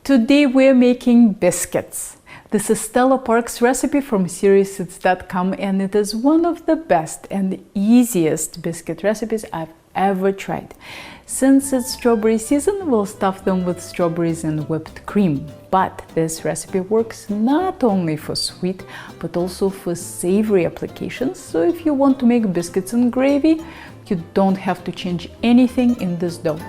Today we're making biscuits. This is Stella Park's recipe from Biscuits.com, and it is one of the best and easiest biscuit recipes I've ever tried. Since it's strawberry season, we'll stuff them with strawberries and whipped cream. But this recipe works not only for sweet, but also for savory applications. So if you want to make biscuits and gravy, you don't have to change anything in this dough.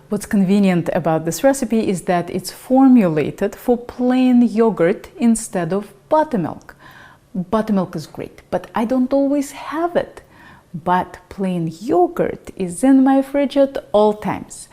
What's convenient about this recipe is that it's formulated for plain yogurt instead of buttermilk. Buttermilk is great, but I don't always have it. But plain yogurt is in my fridge at all times.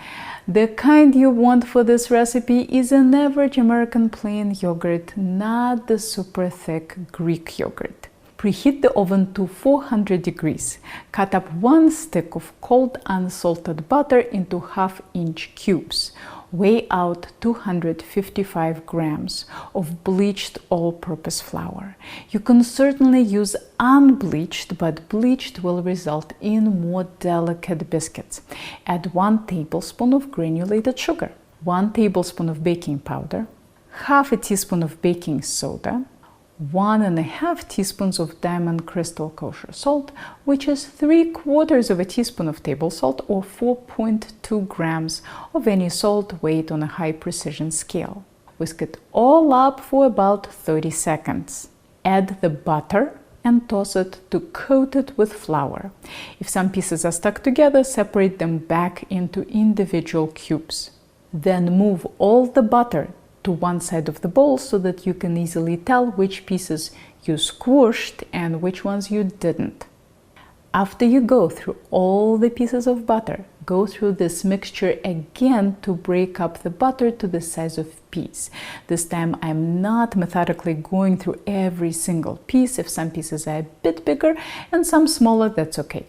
The kind you want for this recipe is an average American plain yogurt, not the super thick Greek yogurt. Preheat the oven to 400 degrees. Cut up 1 stick of cold unsalted butter into half-inch cubes. Weigh out 255 grams of bleached all-purpose flour. You can certainly use unbleached, but bleached will result in more delicate biscuits. Add 1 tablespoon of granulated sugar, 1 tablespoon of baking powder, half a teaspoon of baking soda, 1.5 teaspoons of Diamond Crystal Kosher salt, which is 3/4 of a teaspoon of table salt, or 4.2 grams of any salt weighed on a high precision scale. Whisk it all up for about 30 seconds. Add the butter and toss it to coat it with flour. If some pieces are stuck together, separate them back into individual cubes. Then move all the butter to one side of the bowl so that you can easily tell which pieces you squished and which ones you didn't. After you go through all the pieces of butter, go through this mixture again to break up the butter to the size of peas. This time I'm not methodically going through every single piece. If some pieces are a bit bigger and some smaller, that's okay.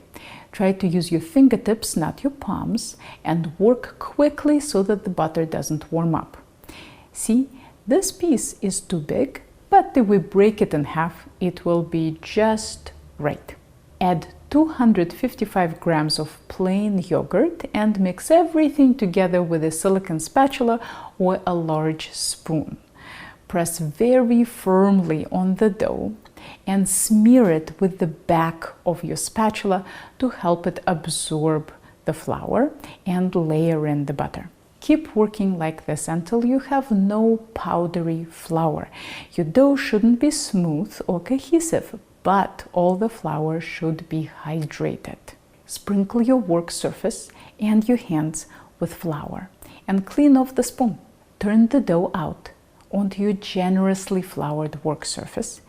Try to use your fingertips, not your palms, and work quickly so that the butter doesn't warm up. See, this piece is too big, but if we break it in half, it will be just right. Add 255 grams of plain yogurt and mix everything together with a silicone spatula or a large spoon. Press very firmly on the dough and smear it with the back of your spatula to help it absorb the flour and layer in the butter. Keep working like this until you have no powdery flour. Your dough shouldn't be smooth or cohesive, but all the flour should be hydrated. Sprinkle your work surface and your hands with flour and clean off the spoon. Turn the dough out onto your generously floured work surface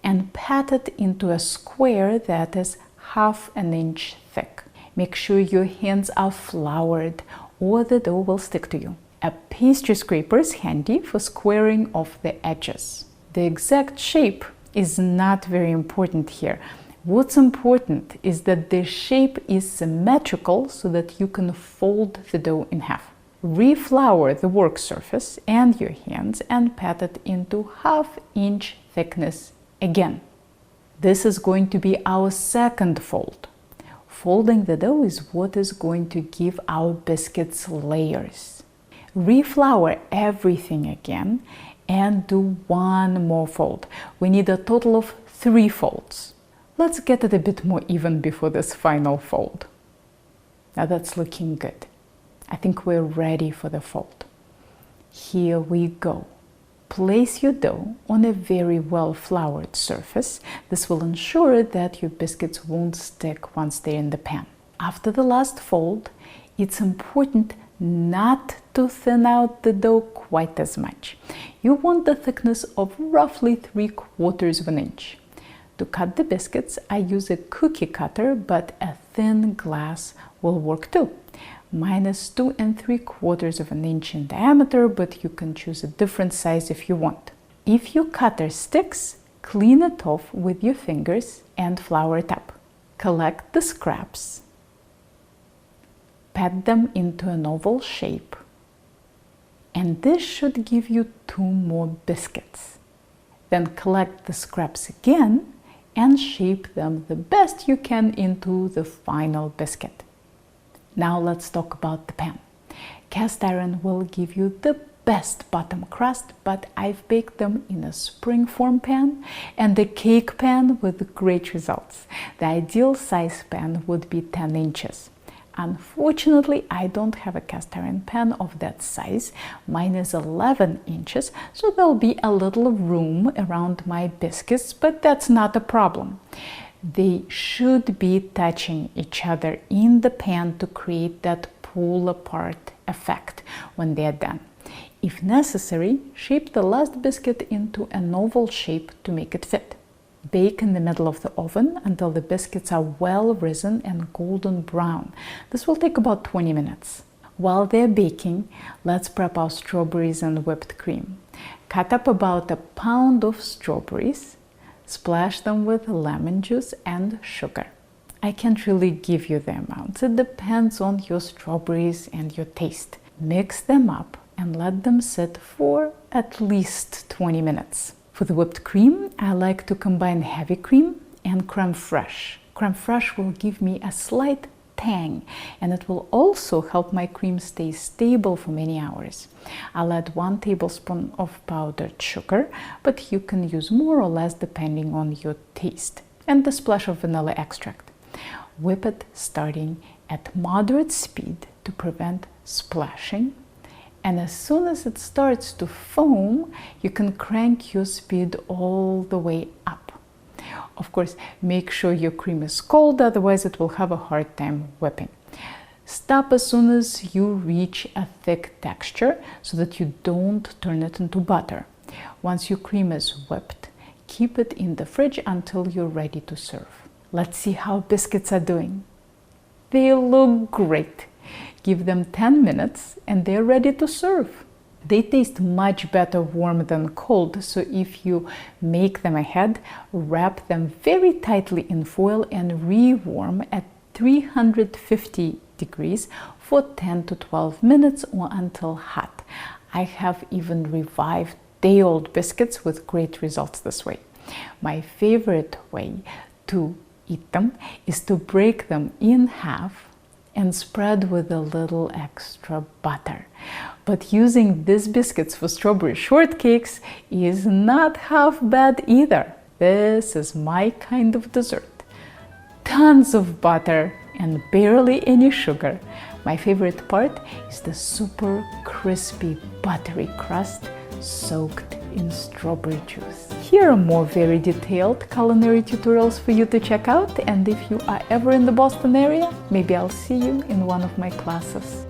and pat it into a square that is half an inch thick. Make sure your hands are floured or the dough will stick to you. A pastry scraper is handy for squaring off the edges. The exact shape is not very important here. What's important is that the shape is symmetrical so that you can fold the dough in half. Reflour the work surface and your hands and pat it into half-inch thickness again. This is going to be our second fold. Folding the dough is what is going to give our biscuits layers. Reflour everything again and do 1 more fold. We need a total of 3 folds. Let's get it a bit more even before this final fold. Now that's looking good. I think we're ready for the fold. Here we go. Place your dough on a very well floured surface. This will ensure that your biscuits won't stick once they're in the pan. After the last fold, it's important not to thin out the dough quite as much. You want the thickness of roughly 3/4 of an inch. To cut the biscuits, I use a cookie cutter, but a thin glass will work too. Mine is 2 3/4 of an inch in diameter, but you can choose a different size if you want. If your cutter sticks, clean it off with your fingers and flour it up. Collect the scraps, pat them into an oval shape, and this should give you 2 more biscuits. Then collect the scraps again and shape them the best you can into the final biscuit. Now let's talk about the pan. Cast iron will give you the best bottom crust, but I've baked them in a springform pan and a cake pan with great results. The ideal size pan would be 10 inches. Unfortunately, I don't have a cast iron pan of that size. Mine is 11 inches, so there'll be a little room around my biscuits, but that's not a problem. They should be touching each other in the pan to create that pull apart effect when they're done. If necessary, shape the last biscuit into an oval shape to make it fit. Bake in the middle of the oven until the biscuits are well risen and golden brown. This will take about 20 minutes. While they're baking, let's prep our strawberries and whipped cream. Cut up about a pound of strawberries. Splash them with lemon juice and sugar. I can't really give you the amounts. It depends on your strawberries and your taste. Mix them up and let them sit for at least 20 minutes. For the whipped cream, I like to combine heavy cream and creme fraiche. Creme fraiche will give me a slight tang, and it will also help my cream stay stable for many hours. I'll add 1 tablespoon of powdered sugar, but you can use more or less depending on your taste, and a splash of vanilla extract. Whip it starting at moderate speed to prevent splashing. And as soon as it starts to foam, you can crank your speed all the way up. Of course, make sure your cream is cold, otherwise it will have a hard time whipping. Stop as soon as you reach a thick texture so that you don't turn it into butter. Once your cream is whipped, keep it in the fridge until you're ready to serve. Let's see how biscuits are doing. They look great. Give them 10 minutes and they're ready to serve. They taste much better warm than cold, so if you make them ahead, wrap them very tightly in foil and re-warm at 350 degrees for 10 to 12 minutes or until hot. I have even revived day-old biscuits with great results this way. My favorite way to eat them is to break them in half and spread with a little extra butter. But using these biscuits for strawberry shortcakes is not half bad either. This is my kind of dessert. Tons of butter and barely any sugar. My favorite part is the super crispy buttery crust soaked in strawberry juice. Here are more very detailed culinary tutorials for you to check out, and if you are ever in the Boston area, maybe I'll see you in one of my classes.